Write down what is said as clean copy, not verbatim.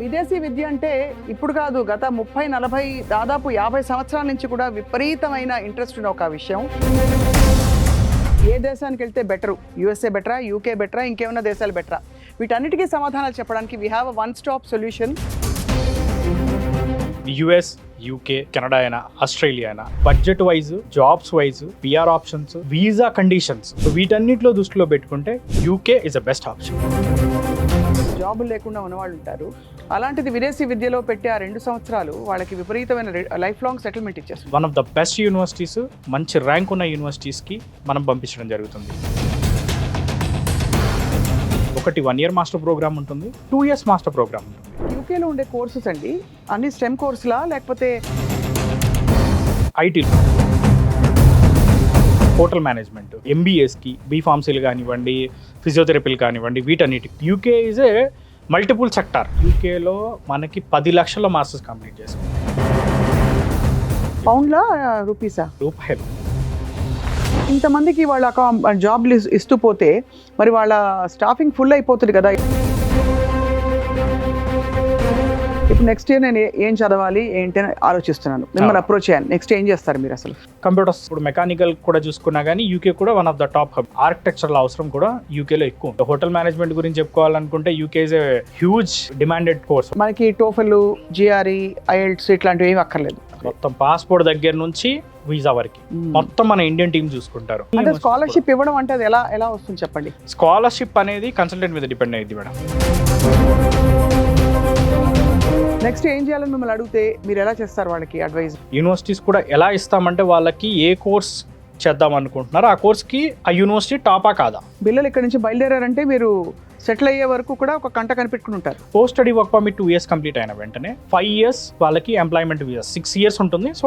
విదేశీ విద్య అంటే ఇప్పుడు కాదు, గత 30-40 దాదాపు 50 సంవత్సరాల నుంచి కూడా విపరీతమైన ఇంట్రెస్ట్ ఉన్న ఒక విషయం. ఏ దేశానికి వెళ్తే బెటరు, యూఎస్ఏ బెటరా, యూకే బెటరా, ఇంకేమైనా దేశాలు బెటరా, వీటన్నిటికీ సమాధానాలు చెప్పడానికి we have a one stop solution. US, UK, Canada అయినా, ఆస్ట్రేలియా అయినా, budget wise, jobs wise, PR options, visa conditions, వీటన్నిటిలో దృష్టిలో పెట్టుకుంటే UK is the best option. జాబులు లేకుండా ఉన్నవాళ్ళు ఉంటారు. అలాంటిది విదేశీ విద్యలో పెట్టే ఆ 2 సంవత్సరాలు వాళ్ళకి విపరీతమైన లైఫ్ లాంగ్ సెటిల్మెంట్ ఇచ్చేస్తుంది. One of the best universities, మంచి ర్యాంక్ ఉన్న యూనివర్సిటీస్కి మనం పంపించడం జరుగుతుంది. ఒకటి 1 year మాస్టర్ ప్రోగ్రామ్ ఉంటుంది, 2 years మాస్టర్ ప్రోగ్రామ్ ఉంటుంది. యూకేలో ఉండే కోర్సెస్ అండి అన్ని స్టెమ్ కోర్సులా లేకపోతే ఐటీ, హోటల్ మేనేజ్మెంట్, ఎంబీఏస్కి, బీఫార్మసీలు కానివ్వండి, ఫిజియోథెరపీలు కానివ్వండి, వీటన్నిటికి UK is a multiple sector. యూకేలో మనకి 10 లక్షల మాస్టర్స్ కంప్లీట్ చేసాం. పౌండ్లా రూపీసా? రూపాయలు. ఇంతమందికి వాళ్ళ జాబ్లు ఇస్తూ పోతే మరి వాళ్ళ స్టాఫింగ్ ఫుల్ అయిపోతుంది కదా. ఇప్పుడు నెక్స్ట్ ఇయర్ నేను ఏం చదవాలి ఏంటి అని ఆలోచిస్తున్నాను, మిమ్మల్ని అప్రోచ్ చేయాలి. నెక్స్ట్ ఏం చేస్తారు మీరు అసలు? కంప్యూటర్స్, ఇప్పుడు మెకానికల్ కూడా చూసుకున్నా కానీ యూకే కూడా one of the top hub. Architectural అవసరం కూడా యూకేలో ఎక్కువ ఉంటుంది. హోటల్ మేనేజ్మెంట్ గురించి చెప్పుకోవాలనుకుంటే UK is a huge demanded course. మనకి టోఫెల్, జిఆర్ఈ, ఐఎల్ట్స్ ఇట్లాంటివి ఏమి అక్కర్లేదు. మొత్తం పాస్పోర్ట్ దగ్గర నుంచి వీసా వరకు మొత్తం మన ఇండియన్ టీం చూసుకుంటారు. అంటే స్కాలర్షిప్ ఇవ్వడం అంటే అది ఎలా వస్తుంది చెప్పండి? స్కాలర్షిప్ అనేది కన్సల్టెంట్ మీద డిపెండ్ అయ్యింది మేడం. నెక్స్ట్ ఏం చేయాలని మిమ్మల్ని అడిగితే మీరు ఎలా చేస్తారు వాళ్ళకి అడ్వైజ్? యూనివర్సిటీస్ కూడా ఎలా ఇస్తామంటే వాళ్ళకి ఏ కోర్స్ చేద్దాం అనుకుంటున్నారు, ఆ కోర్స్కి ఆ యూనివర్సిటీ టాపా కాదా. పిల్లలు ఇక్కడ నుంచి బయలుదేరారంటే మీరు సెటిల్ అయ్యే వరకు కూడా ఒక కంట కనిపెట్టుకుని ఉంటారు. Post study work permit 2 years complete అయిన వెంటనే 5 years వాళ్ళకి ఎంప్లాయ్మెంట్ వీసా, 6 years ఉంటుంది. సో